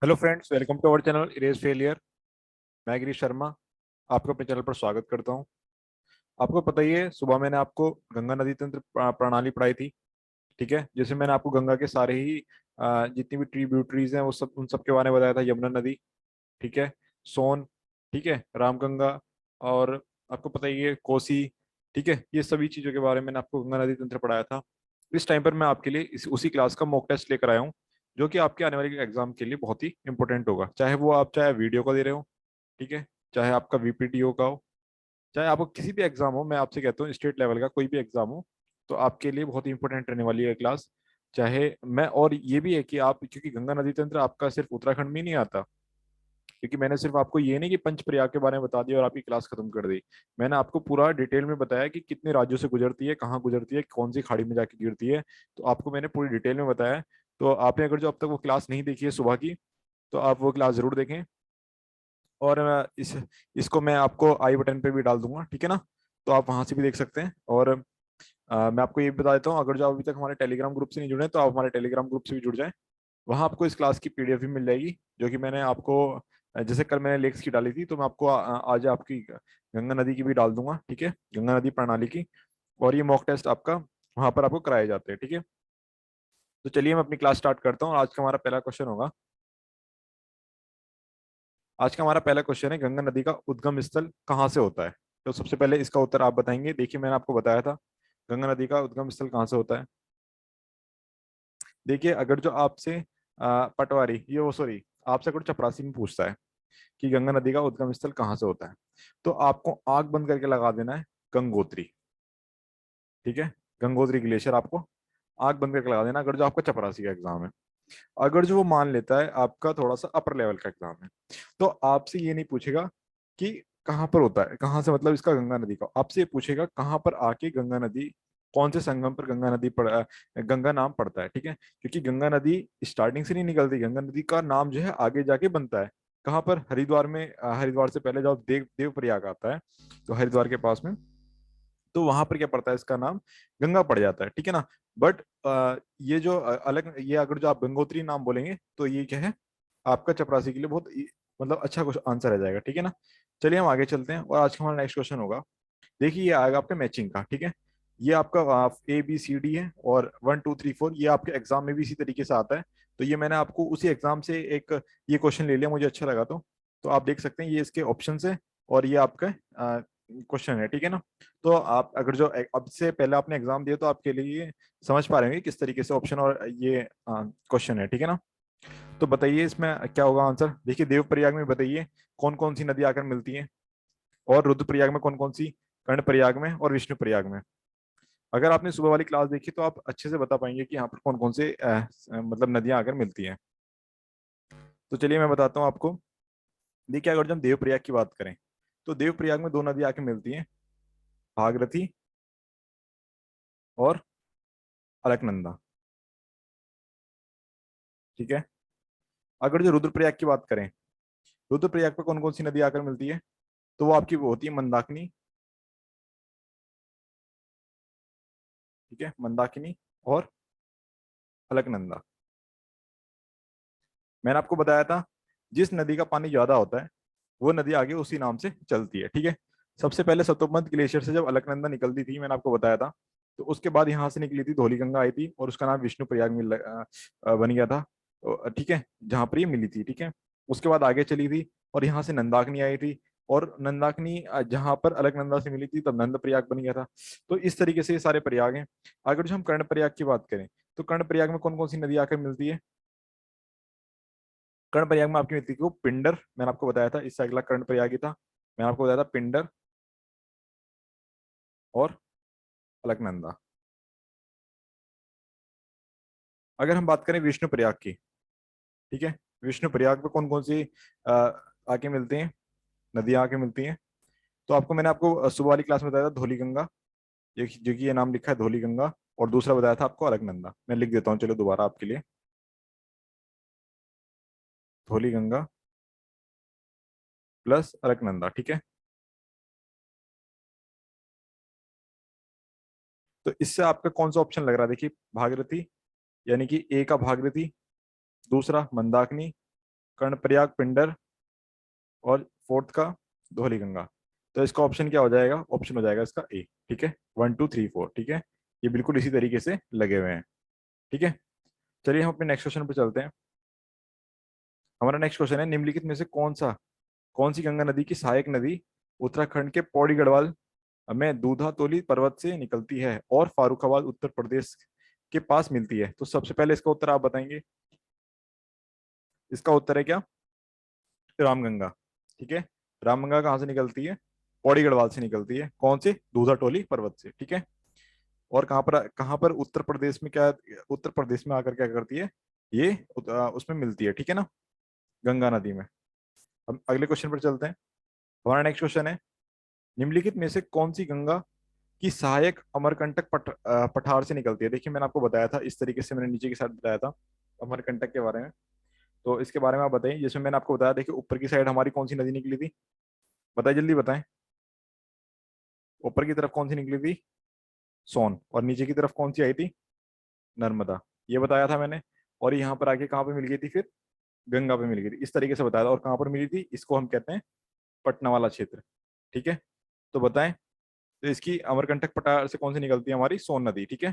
Hello friends, welcome to our channel erase failure. मैं गिरीश शर्मा आपको अपने चैनल पर स्वागत करता हूं। आपको पता ही है, सुबह मैंने आपको गंगा नदी तंत्र प्रणाली पढ़ाई थी। ठीक है, जिसमें मैंने आपको गंगा के सारे ही जितनी भी ट्रिब्यूटरीज हैं वो सब उन सब के बारे में बताया था। यमुना नदी, ठीक है, सोन, ठीक है, रामगंगा, और आपको पता ही है कोसी। ठीक है, ये सभी चीजों के बारे में मैंने आपको गंगा नदी तंत्र पढ़ाया था। इस टाइम पर मैं आपके लिए उसी क्लास का मॉक टेस्ट लेकर आया हूँ, जो कि आपके आने वाले एग्जाम के लिए बहुत ही इंपॉर्टेंट होगा। चाहे वीडियो का दे रहे हो, ठीक है, चाहे आपका वीपीटीओ का हो, चाहे आपको किसी भी एग्जाम हो। मैं आपसे कहता हूँ स्टेट लेवल का कोई भी एग्जाम हो, तो आपके लिए बहुत ही इंपॉर्टेंट रहने वाली है क्लास। चाहे मैं, और ये भी है कि आप, क्योंकि गंगा नदी तंत्र आपका सिर्फ उत्तराखंड में ही नहीं आता। क्योंकि मैंने सिर्फ आपको ये नहीं कि पंच प्रयाग के बारे में बता दिया और आपकी क्लास खत्म कर दी। मैंने आपको पूरा डिटेल में बताया कि कितने राज्यों से गुजरती है, कहाँ गुजरती है, कौन सी खाड़ी में जाके गिरती है। तो आपको मैंने पूरी डिटेल में बताया है। तो आपने अगर जो अब तक वो क्लास नहीं देखी है सुबह की, तो आप वो क्लास जरूर देखें। और इसको मैं आपको आई बटन पे भी डाल दूंगा, ठीक है ना। तो आप वहां से भी देख सकते हैं। और मैं आपको ये भी बता देता हूँ, अगर जो आप अभी तक हमारे टेलीग्राम ग्रुप से नहीं जुड़े हैं, तो आप हमारे टेलीग्राम ग्रुप से भी जुड़ जाएं। वहां आपको इस क्लास की पीडीएफ भी मिल जाएगी, जो कि मैंने आपको, जैसे कल मैंने लेक्स की डाली थी, तो मैं आपको आज आपकी गंगा नदी की भी डाल दूंगा, ठीक है, गंगा नदी प्रणाली की। और ये मॉक टेस्ट आपका वहां पर आपको कराए जाते हैं, ठीक है। तो चलिए मैं अपनी क्लास स्टार्ट करता हूँ। आज का हमारा पहला क्वेश्चन होगा। आज का हमारा पहला क्वेश्चन है, गंगा नदी का उद्गम स्थल कहाँ से होता है। तो सबसे पहले इसका उत्तर आप बताएंगे। देखिए, मैंने आपको बताया था गंगा नदी का उद्गम स्थल कहाँ से होता है। देखिए, अगर जो आपसे पटवारी, ये वो सॉरी, आपसे अगर चपरासी में पूछता है कि गंगा नदी का उद्गम स्थल कहाँ से होता है, तो आपको आंख बंद करके लगा देना है गंगोत्री। ठीक है, गंगोत्री ग्लेशियर आपको आंख बंद करके लगा देना, अगर जो आपका चपरासी का एग्जाम है। अगर जो वो मान लेता है आपका थोड़ा सा अपर लेवल का एग्जाम है, तो आपसे ये नहीं पूछेगा कि कहाँ पर होता है, कहाँ से मतलब इसका गंगा नदी का, आपसे ये पूछेगा कहाँ पर आके गंगा नदी, कौन से संगम पर गंगा नदी गंगा नाम पड़ता है। ठीक है, क्योंकि गंगा नदी स्टार्टिंग से नहीं निकलती, गंगा नदी का नाम जो है आगे जाके बनता है। कहाँ पर? हरिद्वार में। हरिद्वार से पहले जब देव प्रयाग आता है, तो हरिद्वार के पास में, तो वहां पर क्या पड़ता है, इसका नाम गंगा पड़ जाता है, ठीक है ना। बट ये जो अलग, ये अगर जो आप गंगोत्री नाम बोलेंगे, तो ये क्या है, आपका चपरासी के लिए बहुत मतलब अच्छा कुछ आंसर आ जाएगा, ठीक है ना। चलिए हम आगे चलते हैं, और आज का हमारा नेक्स्ट क्वेश्चन होगा। देखिए, ये आएगा आपका मैचिंग का, ठीक है। ये आपका ABCD है, और 1 2 3 4 ये आपके एग्जाम में भी इसी तरीके से आता है। तो ये मैंने आपको उसी एग्जाम से एक ये क्वेश्चन ले लिया, मुझे अच्छा लगा। तो आप देख सकते हैं, ये इसके ऑप्शन है, और ये आपका क्वेश्चन है, ठीक है ना। तो आप अगर जो अब से पहले आपने एग्जाम दिया, तो आपके लिए ये समझ पा रहे होंगे किस तरीके से ऑप्शन और ये क्वेश्चन है, ठीक है ना। तो बताइए इसमें क्या होगा आंसर। देखिए, देवप्रयाग में बताइए कौन कौन सी नदी आकर मिलती है, और रुद्रप्रयाग में कौन कौन सी, कर्णप्रयाग में और विष्णुप्रयाग में। अगर आपने सुबह वाली क्लास देखी, तो आप अच्छे से बता पाएंगे कि यहाँ पर कौन कौन से मतलब नदियां आकर मिलती हैं। तो चलिए मैं बताता हूँ आपको। देखिए, अगर जब हम देवप्रयाग की बात करें, तो देवप्रयाग में दो नदियां आके मिलती हैं, भागीरथी और अलकनंदा, ठीक है। अगर जो रुद्रप्रयाग की बात करें, रुद्रप्रयाग पर कौन कौन सी नदी आकर मिलती है, तो वो आपकी वो होती है मंदाकिनी, ठीक है, मंदाकिनी और अलकनंदा। मैंने आपको बताया था, जिस नदी का पानी ज्यादा होता है, वो नदी आगे उसी नाम से चलती है, ठीक है। सबसे पहले सतोपमत ग्लेशियर से जब अलकनंदा निकलती थी, मैंने आपको बताया था, तो उसके बाद यहाँ से निकली थी धौली गंगा आई थी, और उसका नाम विष्णु प्रयाग बन गया था, ठीक है, जहाँ पर ये मिली थी, ठीक है। उसके बाद आगे चली थी, और यहाँ से नंदाकिनी आई थी, और नंदाकिनी जहाँ पर अलकनंदा से मिली थी, तब नंद प्रयाग बन गया था। तो इस तरीके से ये सारे प्रयाग हैं। अगर जो हम कर्ण प्रयाग की बात करें, तो कर्ण प्रयाग में कौन कौन सी नदी आकर मिलती है। कर्ण प्रयाग में आपकी मिलती थी वो पिंडर, मैंने आपको बताया था, इससे अगला कर्ण प्रयाग ही था। मैंने आपको बताया था पिंडर और अलकनंदा। अगर हम बात करें विष्णु प्रयाग की, ठीक है, विष्णु प्रयाग पे कौन कौन सी अ, आके मिलती हैं, नदियां आके मिलती हैं। तो आपको मैंने आपको सुबह वाली क्लास में बताया था धौली गंगा, जो कि ये नाम लिखा है धौली गंगा, और दूसरा बताया था आपको अलकनंदा। मैं लिख देता हूँ, चलो दोबारा आपके लिए, धौली गंगा प्लस अलकनंदा, ठीक है। तो इससे आपका कौन सा ऑप्शन लग रहा है, देखिए, भागीरथी, यानी कि ए का भागीरथी, दूसरा मंदाकिनी, कर्णप्रयाग, पिंडर, और फोर्थ का धौलीगंगा। तो इसका ऑप्शन क्या हो जाएगा? ऑप्शन हो जाएगा इसका ए। ठीक है, 1 2 3 4। ठीक है, ये बिल्कुल इसी तरीके से लगे हुए हैं। ठीक है, चलिए हम अपने नेक्स्ट क्वेश्चन पे चलते हैं। हमारा नेक्स्ट क्वेश्चन है, निम्नलिखित में से कौन सी गंगा नदी की सहायक नदी उत्तराखंड के पौड़ी गढ़वाल में दूधातोली पर्वत से निकलती है और फारुखाबाद उत्तर प्रदेश के पास मिलती है? तो सबसे पहले इसका उत्तर आप बताएंगे। इसका उत्तर है क्या? रामगंगा। ठीक है, रामगंगा कहाँ से निकलती है? पौड़ी गढ़वाल से निकलती है। कौन से? दूधाटोली पर्वत से। ठीक है, और कहाँ पर उत्तर प्रदेश में क्या, उत्तर प्रदेश में आकर क्या करती है ये? उसमें मिलती है। ठीक है ना, गंगा नदी में। हम अगले क्वेश्चन पर चलते हैं। हमारा नेक्स्ट क्वेश्चन है, निम्नलिखित में से कौन सी गंगा की सहायक अमरकंटक पठार से निकलती है? देखिए मैंने आपको बताया था इस तरीके से, मैंने नीचे की साइड बताया था अमरकंटक के बारे में। तो इसके बारे में आप बताइए। जिसमें मैंने आपको बताया, देखिए ऊपर की साइड हमारी कौन सी नदी निकली थी? बताइए, जल्दी बताएं। ऊपर की तरफ कौन सी निकली थी? सोन। और नीचे की तरफ कौन सी आई थी? नर्मदा। ये बताया था मैंने। और यहाँ पर आके कहाँ पे मिल गई थी फिर? गंगा पे मिल गई थी। इस तरीके से बताया था। और कहाँ पर मिली थी? इसको हम कहते हैं पटना वाला क्षेत्र। ठीक है, तो बताएं। तो इसकी अमरकंटक पठार से कौन सी निकलती है? हमारी सोन नदी। ठीक है,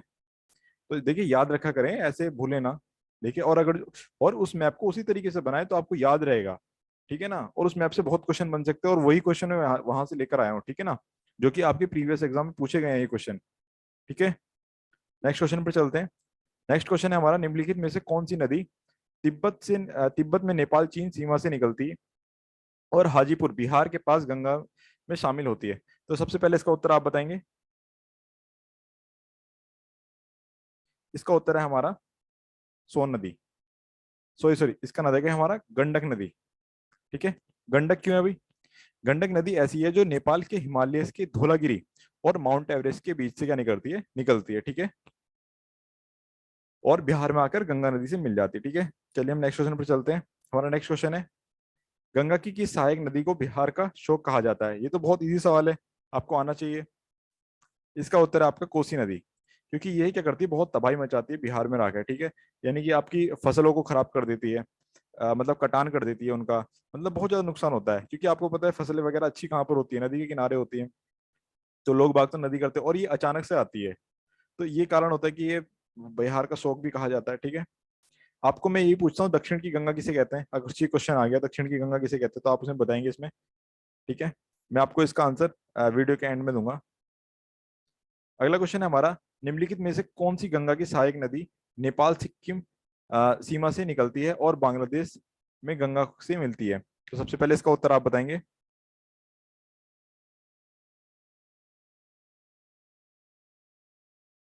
तो देखिए याद रखा करें, ऐसे भूले ना। देखिए, और उस मैप को उसी तरीके से बनाए तो आपको याद रहेगा। ठीक है ना, और उस मैप से बहुत क्वेश्चन बन सकते हैं, और वही क्वेश्चन मैं वहां से लेकर आया हूँ। ठीक है ना, जो कि आपके प्रीवियस एग्जाम में पूछे गए हैं ये क्वेश्चन। ठीक है, नेक्स्ट क्वेश्चन पर चलते हैं। नेक्स्ट क्वेश्चन है हमारा, निम्नलिखित में से कौन सी नदी तिब्बत में नेपाल चीन सीमा से निकलती है और हाजीपुर बिहार के पास गंगा में शामिल होती है? तो सबसे पहले इसका उत्तर आप बताएंगे। इसका उत्तर है हमारा सोन नदी। सॉरी सॉरी, इसका नदी है हमारा गंडक नदी। ठीक है, गंडक क्यों है भाई? गंडक नदी ऐसी है जो नेपाल के हिमालय के धौलागिरी और माउंट एवरेस्ट के बीच से क्या निकलती है। ठीक है, और बिहार में आकर गंगा नदी से मिल जाती है। ठीक है, चलिए हम नेक्स्ट क्वेश्चन पर चलते हैं। हमारा नेक्स्ट क्वेश्चन है, गंगा की किस सहायक नदी को बिहार का शोक कहा जाता है? ये तो बहुत इजी सवाल है, आपको आना चाहिए। इसका उत्तर है आपका कोसी नदी। क्योंकि यही क्या करती है, बहुत तबाही मचाती है बिहार में रहकर। ठीक है, यानी कि आपकी फसलों को खराब कर देती है। मतलब कटान कर देती है उनका। मतलब बहुत ज्यादा नुकसान होता है, क्योंकि आपको पता है फसलें वगैरह अच्छी कहाँ पर होती है? नदी के किनारे होती है। तो लोग बाग तो नदी करते हैं, और ये अचानक से आती है। तो ये कारण होता है कि ये बिहार का शोक भी कहा जाता है। ठीक है, आपको मैं यही पूछता हूँ, दक्षिण की गंगा किसे कहते हैं? अगर ये क्वेश्चन आ गया दक्षिण की गंगा किसे कहते हैं, तो आप उसमें बताएंगे इसमें। ठीक है, मैं आपको इसका आंसर वीडियो के एंड में दूंगा। अगला क्वेश्चन है हमारा, निम्नलिखित में से कौन सी गंगा की सहायक नदी नेपाल सिक्किम सीमा से निकलती है और बांग्लादेश में गंगा से मिलती है? तो सबसे पहले इसका उत्तर आप बताएंगे।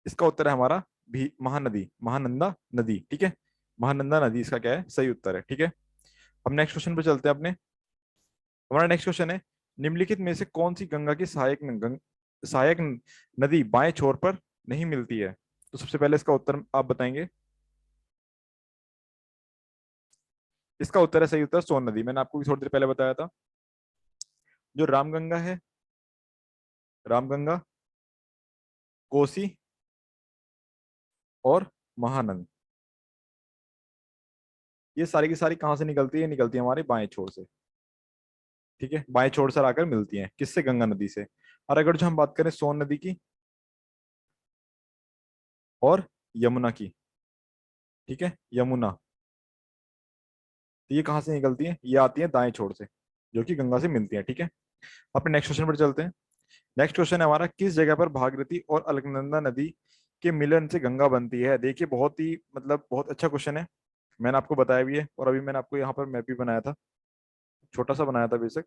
इसका उत्तर है हमारा भी महानदी, महानंदा नदी। ठीक है, महानंदा नदी इसका क्या है? सही उत्तर है। ठीक है, हम नेक्स्ट क्वेश्चन पे चलते हैं अपने। हमारा नेक्स्ट क्वेश्चन है, निम्नलिखित में से कौन सी गंगा की सहायक नदी बाएं छोर पर नहीं मिलती है? तो सबसे पहले इसका उत्तर आप बताएंगे। इसका उत्तर है, सही उत्तर, सोन नदी। मैंने आपको भी थोड़ी देर पहले बताया था। जो रामगंगा है, रामगंगा, कोसी और महानंद, ये सारी की सारी कहाँ से निकलती है? निकलती है हमारे बाएं छोर से। ठीक है, बाएं छोर से आकर मिलती हैं किससे? गंगा नदी से। और अगर जो हम बात करें सोन नदी की और यमुना की, ठीक है, यमुना, तो ये कहाँ से निकलती है? ये आती है दाएं छोर से, जो कि गंगा से मिलती है। ठीक है, अपने नेक्स्ट क्वेश्चन पर चलते हैं। नेक्स्ट क्वेश्चन है हमारा, किस जगह पर भागीरथी और अलकनंदा नदी के मिलन से गंगा बनती है? देखिए बहुत ही मतलब बहुत अच्छा क्वेश्चन है, मैंने आपको बताया भी है, और अभी मैंने आपको यहाँ पर मैप भी बनाया था, छोटा सा बनाया था बेशक,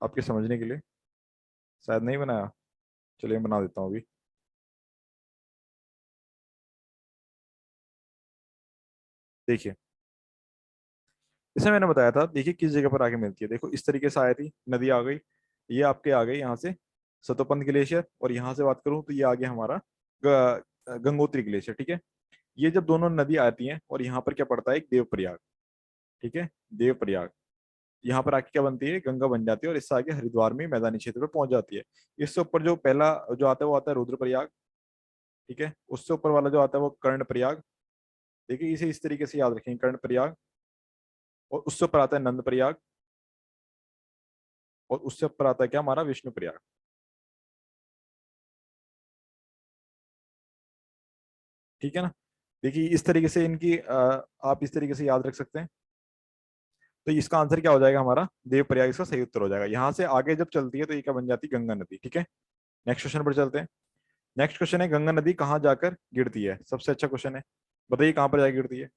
आपके समझने के लिए। शायद नहीं बनाया, चलिए मैं बना देता हूँ अभी। देखिए, इसे मैंने बताया था, देखिए किस जगह पर आके मिलती है। देखो इस तरीके से आई थी नदी, आ गई, ये आपके आ गई यहाँ से सतोपंथ ग्लेशियर, और यहाँ से बात करूँ तो ये आ गया हमारा गंगोत्री ग्लेशियर। ठीक है, ये जब दोनों नदी आती हैं और यहाँ पर क्या पड़ता है? एक देवप्रयाग। ठीक है, देवप्रयाग, यहाँ पर आके क्या बनती है? गंगा बन जाती है, और इससे आगे हरिद्वार में मैदानी क्षेत्र पर पहुंच जाती है। इससे ऊपर जो पहला जो आता है वो आता है रुद्रप्रयाग। ठीक है, उससे ऊपर वाला जो आता है वो कर्णप्रयाग। देखिए इसे इस तरीके से याद रखेंगे, कर्णप्रयाग, और उससे ऊपर आता है नंद प्रयाग, और उससे ऊपर आता है क्या हमारा विष्णु प्रयाग। ठीक है ना। देखिए इस तरीके से इनकी आप इस तरीके से याद रख सकते हैं। तो इसका आंसर क्या हो जाएगा हमारा, देव प्रयाग इसका सही उत्तर हो जाएगा। यहाँ से आगे जब चलती है तो ये क्या बन जाती है, गंगा नदी। ठीक है, नेक्स्ट क्वेश्चन पर चलते हैं। नेक्स्ट क्वेश्चन है, गंगा नदी कहाँ जाकर गिरती है? सबसे अच्छा क्वेश्चन है, बताइए कहाँ पर जाकर गिरती है।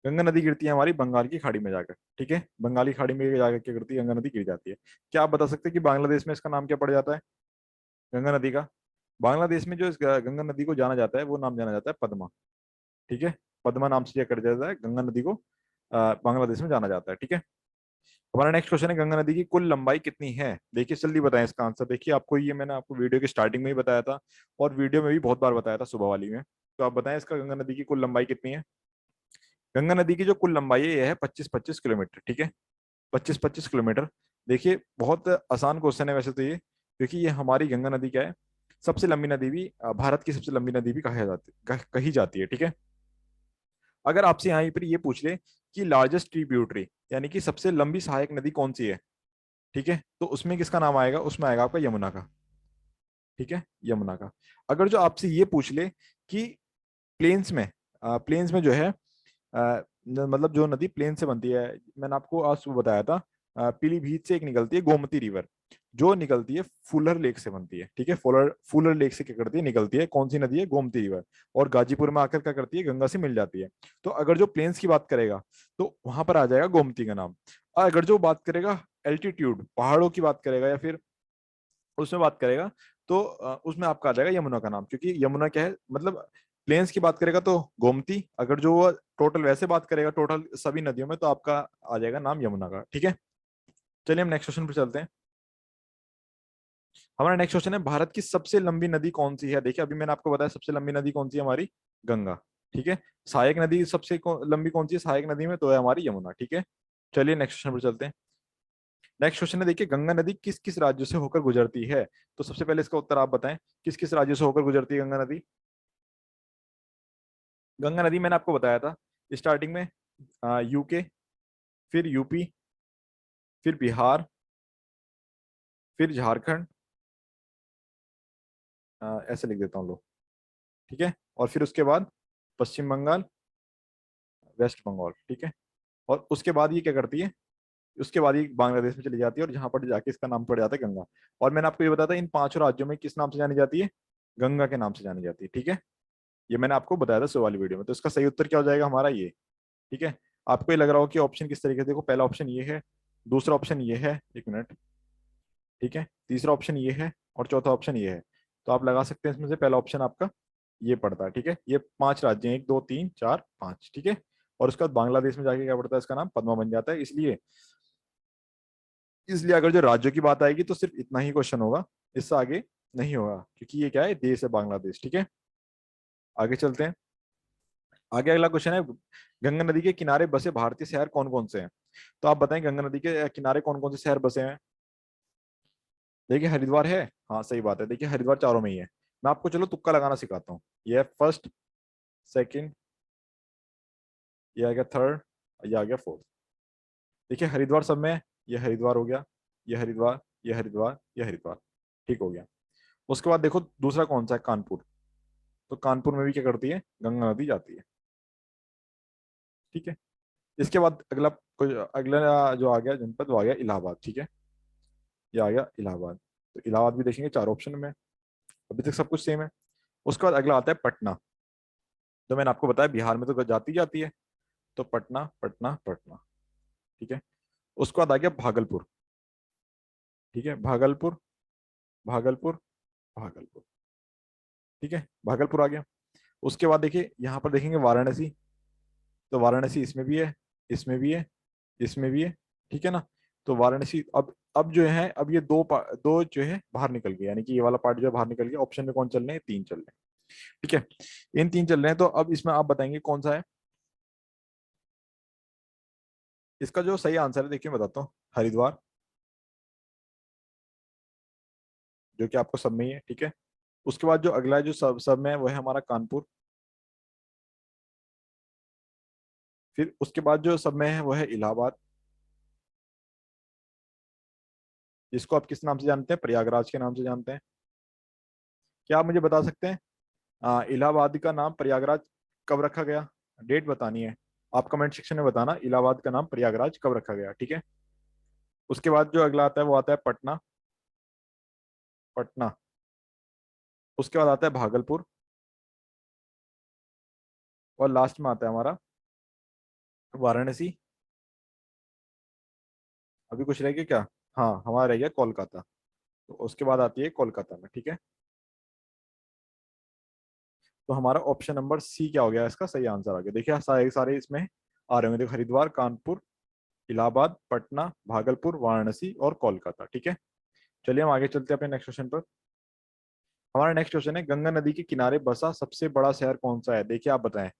गंगा नदी गिरती है हमारी बंगाल की खाड़ी में जाकर। ठीक है, बंगाली खाड़ी में जाकर क्या गिरती है, गंगा नदी गिर जाती है। क्या आप बता सकते हैं कि बांग्लादेश में इसका नाम क्या पड़ जाता है, गंगा नदी का? बांग्लादेश में जो इस गंगा नदी को जाना जाता है वो नाम जाना जाता है पद्मा। ठीक है, पद्मा नाम से क्या कर जाता है, गंगा नदी को बांग्लादेश में जाना जाता है। ठीक है, हमारा नेक्स्ट क्वेश्चन है, गंगा नदी की कुल लंबाई कितनी है? देखिए जल्दी बताएं इसका आंसर। देखिए आपको ये मैंने आपको वीडियो की स्टार्टिंग में ही बताया था, और वीडियो में भी बहुत बार बताया था सुबह वाली में। तो आप बताएं इसका गंगा नदी की कुल लंबाई कितनी है। गंगा नदी की जो कुल लंबाई है ये है 25-25 किलोमीटर। ठीक है, 25-25 किलोमीटर। देखिए बहुत आसान क्वेश्चन है वैसे तो ये, क्योंकि ये हमारी गंगा नदी क्या है, सबसे लंबी नदी भी, भारत की सबसे लंबी नदी भी कही जाती है। ठीक है, अगर आपसे यहाँ पर ये पूछ ले कि लार्जेस्ट ट्रिब्यूटरी, यानी कि सबसे लंबी सहायक नदी कौन सी है, ठीक है, तो उसमें किसका नाम आएगा, उसमें आएगा आपका यमुना का। ठीक है, यमुना का। अगर जो आपसे ये पूछ ले कि प्लेन्स में, प्लेन्स में जो है मतलब जो नदी प्लेन से बनती है, मैंने आपको आज सुबह बताया था, पीलीभीत से एक निकलती है गोमती रिवर, जो निकलती है फुलर लेक से बनती है। ठीक है, फुलर फुलर लेक से क्या करती है, निकलती है, कौन सी नदी है, गोमती रिवर, और गाजीपुर में आकर क्या करती है, गंगा से मिल जाती है। तो अगर जो प्लेन्स की बात करेगा तो वहां पर आ जाएगा गोमती का नाम। अगर जो बात करेगा एल्टीट्यूड, पहाड़ों की बात करेगा या फिर उसमें बात करेगा, तो उसमें आपका आ जाएगा यमुना का नाम, क्योंकि यमुना क्या है, मतलब प्लेन्स की बात करेगा तो गोमती, अगर जो वो टोटल वैसे बात करेगा टोटल सभी नदियों में, तो आपका आ जाएगा नाम यमुना का। ठीक है, चलिए हम नेक्स्ट क्वेश्चन पर चलते हैं। हमारा नेक्स्ट क्वेश्चन है, भारत की सबसे लंबी नदी कौन सी है? देखिए अभी मैंने आपको बताया सबसे लंबी नदी कौन सी है, हमारी गंगा। ठीक है, सहायक नदी सबसे लंबी कौन सी है सहायक नदी में, तो है हमारी यमुना। ठीक है, चलिए नेक्स्ट क्वेश्चन पर चलते हैं। नेक्स्ट क्वेश्चन है, देखिए गंगा नदी किस किस राज्यों से होकर गुजरती है? तो सबसे पहले इसका उत्तर आप बताएं, किस किस राज्यों से होकर गुजरती है गंगा नदी। गंगा नदी मैंने आपको बताया था स्टार्टिंग में, यूके, फिर यूपी, फिर बिहार, फिर झारखंड, ऐसे लिख देता हूँ लो। ठीक है, और फिर उसके बाद पश्चिम बंगाल, वेस्ट बंगाल। ठीक है, और उसके बाद ये क्या करती है, उसके बाद ये बांग्लादेश में चली जाती है, और जहां पर जाके इसका नाम पड़ जाता है गंगा। और मैंने आपको ये बताया था इन पांचों राज्यों में किस नाम से जानी जाती है, गंगा के नाम से जानी जाती है। ठीक है, ये मैंने आपको बताया था सुबह वाली वीडियो में। तो इसका सही उत्तर क्या हो जाएगा हमारा ये। ठीक है, आपको ये लग रहा हो कि ऑप्शन किस तरीके से, देखो पहला ऑप्शन ये है, दूसरा ऑप्शन ये है, एक मिनट, ठीक है, तीसरा ऑप्शन ये है, और चौथा ऑप्शन ये है। तो आप लगा सकते हैं इसमें से पहला ऑप्शन आपका ये पड़ता है। ठीक है, ये पांच राज्य हैं, 1 2 3 4 5। ठीक है, और उसके बाद बांग्लादेश में जाके क्या पड़ता है, इसका नाम पद्मा बन जाता है। इसलिए इसलिए अगर जो राज्यों की बात आएगी तो सिर्फ इतना ही क्वेश्चन होगा, इससे आगे नहीं होगा, क्योंकि ये क्या है, देश है बांग्लादेश। ठीक है, आगे चलते हैं। आगे अगला क्वेश्चन है, गंगा नदी के किनारे बसे भारतीय शहर कौन कौन से हैं? तो आप बताएं गंगा नदी के किनारे कौन कौन से शहर बसे हैं। देखिए हरिद्वार है, हाँ सही बात है, देखिए हरिद्वार चारों में ही है। मैं आपको चलो तुक्का लगाना सिखाता हूँ, ये है फर्स्ट, सेकंड, ये आ गया थर्ड, ये आ गया फोर्थ। देखिए हरिद्वार सब में है, ये हरिद्वार हो गया, ये हरिद्वार, ये हरिद्वार, ये हरिद्वार। ठीक हो गया। उसके बाद देखो दूसरा कौन सा है, कानपुर। तो कानपुर में भी क्या करती है, गंगा नदी जाती है। ठीक है, इसके बाद अगला जो आ गया जनपद वो आ गया इलाहाबाद। ठीक है, ये आ गया इलाहाबाद। तो इलाहाबाद भी देखेंगे चार ऑप्शन में, अभी तक सब कुछ सेम है। उसके बाद अगला आता है पटना। तो मैंने आपको बताया बिहार में तो जाती जाती है, तो पटना पटना पटना। ठीक है, उसके बाद आ गया भागलपुर। ठीक है, भागलपुर, भागलपुर, भागलपुर। ठीक है, भागलपुर आ गया। उसके बाद देखिए यहाँ पर देखेंगे वाराणसी। तो वाराणसी इसमें भी है, इसमें भी है, इसमें भी है। ठीक है ना। तो वाराणसी अब जो है, अब ये दो जो है बाहर निकल गए, यानी कि ये वाला पार्ट जो है बाहर निकल गया। ऑप्शन में कौन चल रहे हैं, तीन चल रहे हैं। ठीक है, इन तीन चल रहे हैं, तो अब इसमें आप बताएंगे कौन सा है। इसका जो सही आंसर है देखिए मैं बताता हूँ, हरिद्वार, जो कि आपको सब में ही है। ठीक है, उसके बाद जो अगला है जो सब सब में है वो है हमारा कानपुर। फिर उसके बाद जो सब में है वो है इलाहाबाद, जिसको आप किस नाम से जानते हैं, प्रयागराज के नाम से जानते हैं। क्या आप मुझे बता सकते हैं इलाहाबाद का नाम प्रयागराज कब रखा गया? डेट बतानी है। आप कमेंट सेक्शन में बताना इलाहाबाद का नाम प्रयागराज कब रखा गया, ठीक है। उसके बाद जो अगला आता है वो आता है पटना, पटना। उसके बाद आता है भागलपुर, और लास्ट में आता है हमारा वाराणसी। अभी कुछ रह गया क्या? हाँ, हमारा रह गया कोलकाता। तो उसके बाद आती है कोलकाता में, ठीक है। तो हमारा ऑप्शन नंबर सी क्या हो गया, इसका सही आंसर आ गया। देखिए सारे सारे इसमें आ रहे होंगे, देखो हरिद्वार, कानपुर, इलाहाबाद, पटना, भागलपुर, वाराणसी और कोलकाता, ठीक है। चलिए हम आगे चलते हैं अपने नेक्स्ट क्वेश्चन पर। हमारा नेक्स्ट क्वेश्चन है, गंगा नदी के किनारे बसा सबसे बड़ा शहर कौन सा है? देखिए आप बताएं।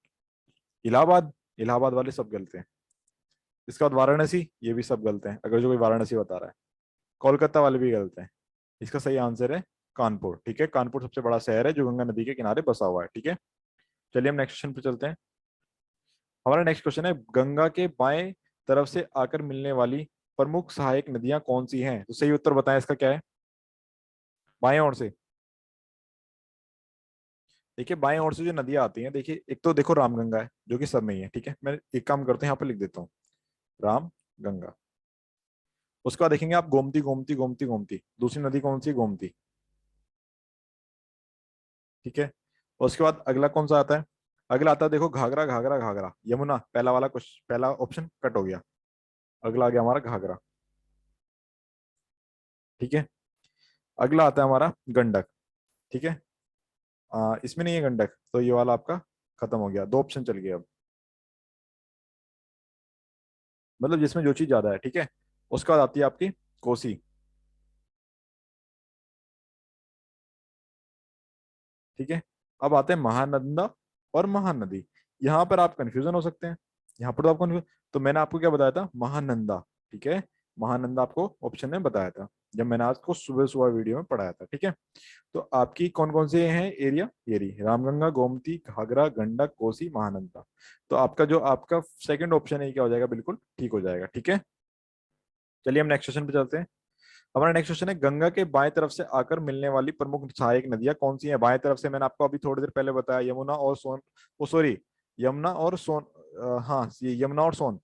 इलाहाबाद, इलाहाबाद वाले सब गलत हैं। इसके बाद वाराणसी, ये भी सब गलत हैं अगर जो कोई वाराणसी बता रहा है। कोलकाता वाले भी गलत हैं। इसका सही आंसर है कानपुर, ठीक है। कानपुर सबसे बड़ा शहर है जो गंगा नदी के किनारे बसा हुआ है, ठीक है। चलिए हम नेक्स्ट क्वेश्चन पे चलते हैं। हमारा नेक्स्ट क्वेश्चन है, गंगा के बाएं तरफ से आकर मिलने वाली प्रमुख सहायक नदियां कौन सी हैं? तो सही उत्तर बताएं, इसका क्या है? बाएं ओर से। देखिए बाएं ओर से जो नदियां आती हैं, देखिए एक तो देखो रामगंगा है जो कि सब में ही है, ठीक है। मैं एक काम करते हैं, यहाँ पे लिख देता हूँ राम गंगा। उसके बाद देखेंगे आप गोमती, गोमती, गोमती, गोमती, दूसरी नदी कौन सी? गोमती, ठीक है। और उसके बाद अगला कौन सा आता है? अगला आता है देखो घाघरा, घाघरा, घाघरा, यमुना। पहला वाला कुछ, पहला ऑप्शन कट हो गया। अगला आ गया हमारा घाघरा, ठीक है। अगला आता है हमारा गंडक, ठीक है। इसमें नहीं है गंडक, तो ये वाला आपका खत्म हो गया, दो ऑप्शन चल गए अब, मतलब जिसमें जो चीज ज्यादा है, ठीक है। उसके बाद आती है आपकी कोसी, ठीक है। अब आते हैं महानंदा और महानदी। यहाँ पर आप कंफ्यूजन हो सकते हैं, यहाँ पर तो आपको तो मैंने आपको क्या बताया था? महानंदा, ठीक है। महानंदा आपको ऑप्शन में बताया था जब मैंने आपको सुबह सुबह वीडियो में पढ़ाया था, ठीक है। तो आपकी कौन कौन से हैं एरिया? ये रही रामगंगा, गोमती, घाघरा, गंडक, कोसी, महानंदा। तो आपका जो आपका सेकंड ऑप्शन है, क्या हो जाएगा? बिल्कुल ठीक हो जाएगा, ठीक है। चलिए हम नेक्स्ट क्वेश्चन पे चलते हैं। हमारा नेक्स्ट क्वेश्चन है, गंगा के बाएं तरफ से आकर मिलने वाली प्रमुख सहायक नदियां कौन सी हैं? बाएं तरफ से मैंने आपको अभी थोड़ी देर पहले बताया, यमुना और सोन, ओ सॉरी, यमुना और सोन, हाँ ये यमुना और सोन,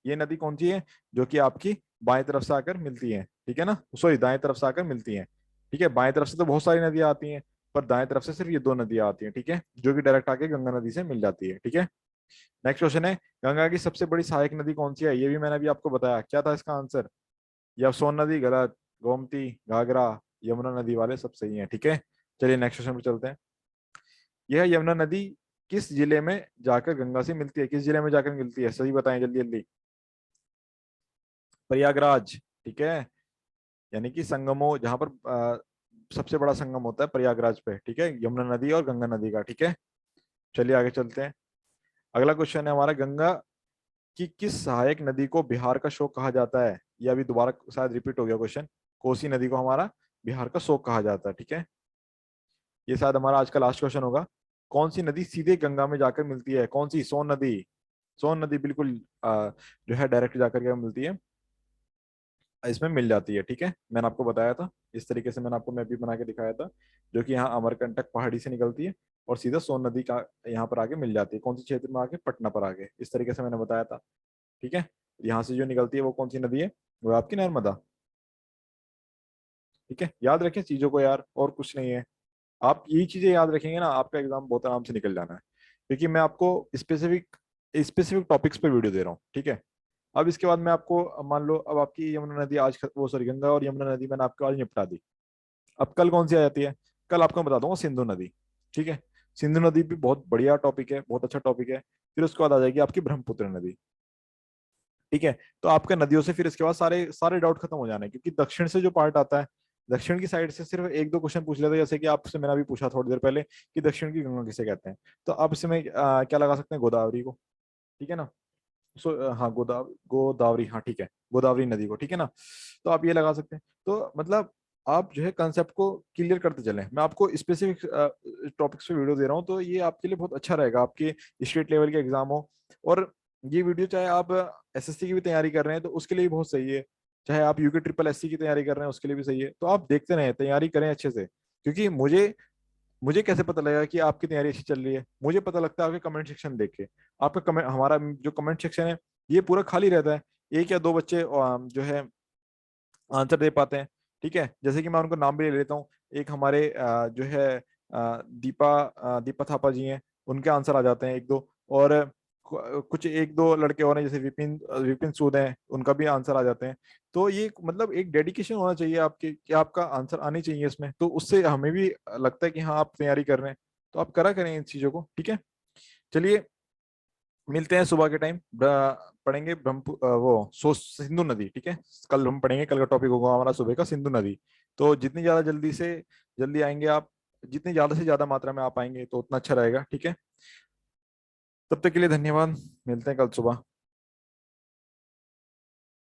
ये नदी कौन सी है जो कि आपकी बाएं तरफ से आकर मिलती है, ठीक है ना, सॉरी दाएं तरफ से आकर मिलती है, ठीक है। बाएं तरफ से तो बहुत सारी नदियां आती हैं, पर दाएं तरफ से सिर्फ ये दो नदियां आती हैं, ठीक है, जो कि डायरेक्ट आके गंगा नदी से मिल जाती है, ठीक है। नेक्स्ट क्वेश्चन है, गंगा की सबसे बड़ी सहायक नदी कौन सी है? ये भी मैंने अभी आपको बताया, क्या था इसका आंसर? या सोन नदी गलत, गोमती, घाघरा, यमुना नदी वाले सब सही हैं, ठीक है। चलिए नेक्स्ट क्वेश्चन पे चलते हैं। यह यमुना नदी किस जिले में जाकर गंगा से मिलती है? किस जिले में जाकर मिलती है? सही बताएं जल्दी जल्दी। प्रयागराज, ठीक है। यानी कि संगमो जहां पर सबसे बड़ा संगम होता है प्रयागराज पे, ठीक है, यमुना नदी और गंगा नदी का, ठीक है। चलिए आगे चलते हैं। अगला क्वेश्चन है हमारा, गंगा की किस सहायक नदी को बिहार का शोक कहा जाता है? ये अभी दोबारा शायद रिपीट हो गया क्वेश्चन। कोसी नदी को हमारा बिहार का शोक कहा जाता है, ठीक है। ये शायद हमारा आज का लास्ट क्वेश्चन होगा। कौन सी नदी सीधे गंगा में जाकर मिलती है? कौन सी? सोन नदी। सोन नदी बिल्कुल जो है डायरेक्ट जाकर के मिलती है, इसमें मिल जाती है, ठीक है। मैंने आपको बताया था इस तरीके से, मैंने आपको मैप भी बना के दिखाया था, जो कि यहाँ अमरकंटक पहाड़ी से निकलती है और सीधा सोन नदी का यहाँ पर आके मिल जाती है। कौन सी क्षेत्र में? आके पटना पर आगे, इस तरीके से मैंने बताया था, ठीक है। यहाँ से जो निकलती है वो कौन सी नदी है? वो आपकी नर्मदा, ठीक है। याद रखें चीजों को यार, और कुछ नहीं है। आप यही चीजें याद रखेंगे ना, आपका एग्जाम बहुत आराम से निकल जाना है, क्योंकि मैं आपको स्पेसिफिक स्पेसिफिक टॉपिक्स पे वीडियो दे रहा हूँ, ठीक है। अब इसके बाद मैं आपको मान लो, अब आपकी यमुना नदी आज वो सॉरी गंगा और यमुना नदी मैंने आपको आज निपटा दी। अब कल कौन सी आ जाती है? कल आपको मैं बता दूंगा सिंधु नदी, ठीक है। सिंधु नदी भी बहुत बढ़िया टॉपिक है, बहुत अच्छा टॉपिक है। फिर उसके बाद आ जाएगी आपकी ब्रह्मपुत्र नदी, ठीक है। तो आपका नदियों से फिर इसके बाद सारे सारे डाउट खत्म हो जाने हैं, क्योंकि दक्षिण से जो पार्ट आता है, दक्षिण की साइड से सिर्फ एक दो क्वेश्चन पूछ लेते हैं, जैसे कि आपसे मैंने अभी पूछा थोड़ी देर पहले कि दक्षिण की गंगा किसे कहते हैं। तो अब इसमें क्या लगा सकते हैं? गोदावरी को, ठीक है ना। हाँ गोदावरी, हाँ ठीक है, गोदावरी नदी को, ठीक है ना। तो आप ये लगा सकते हैं। तो मतलब आप जो है कंसेप्ट को क्लियर करते चलें। मैं आपको स्पेसिफिक टॉपिक्स पे वीडियो दे रहा हूँ, तो ये आपके लिए बहुत अच्छा रहेगा, आपके स्टेट लेवल के एग्जाम हो। और ये वीडियो चाहे आप एसएससी की भी तैयारी कर रहे हैं तो उसके लिए भी बहुत सही है, चाहे आप यूके ट्रिपल एससी की तैयारी कर रहे हैं उसके लिए भी सही है। तो आप देखते रहें, तैयारी करें अच्छे से, क्योंकि मुझे मुझे कैसे पता लगेगा कि आपकी तैयारी अच्छी चल रही है? मुझे पता लगता है आपके कमेंट सेक्शन देख के। आपका कमेंट, हमारा जो कमेंट सेक्शन है ये पूरा खाली रहता है, एक या दो बच्चे जो है आंसर दे पाते हैं। ठीक है, जैसे कि मैं उनको नाम भी ले लेता हूँ। एक हमारे जो है दीपा थापा जी हैं, उनके आंसर आ जाते हैं एक दो। और कुछ एक दो लड़के और हैं, जैसे विपिन विपिन सूद हैं, उनका भी आंसर आ जाते हैं। तो ये मतलब एक डेडिकेशन होना चाहिए आपके कि आपका आंसर आने चाहिए इसमें, तो उससे हमें भी लगता है कि हाँ आप तैयारी कर रहे हैं। तो आप करा करें इन चीजों को, ठीक है। चलिए, मिलते हैं सुबह के टाइम, पढ़ेंगे वो सिंधु नदी, ठीक है। कल हम पढ़ेंगे, कल का टॉपिक होगा हमारा सुबह का सिंधु नदी। तो जितनी ज्यादा जल्दी आएंगे आप, जितनी ज्यादा से ज्यादा मात्रा में आप आएंगे तो उतना अच्छा रहेगा, ठीक है। तब तक के लिए धन्यवाद, मिलते हैं कल सुबह।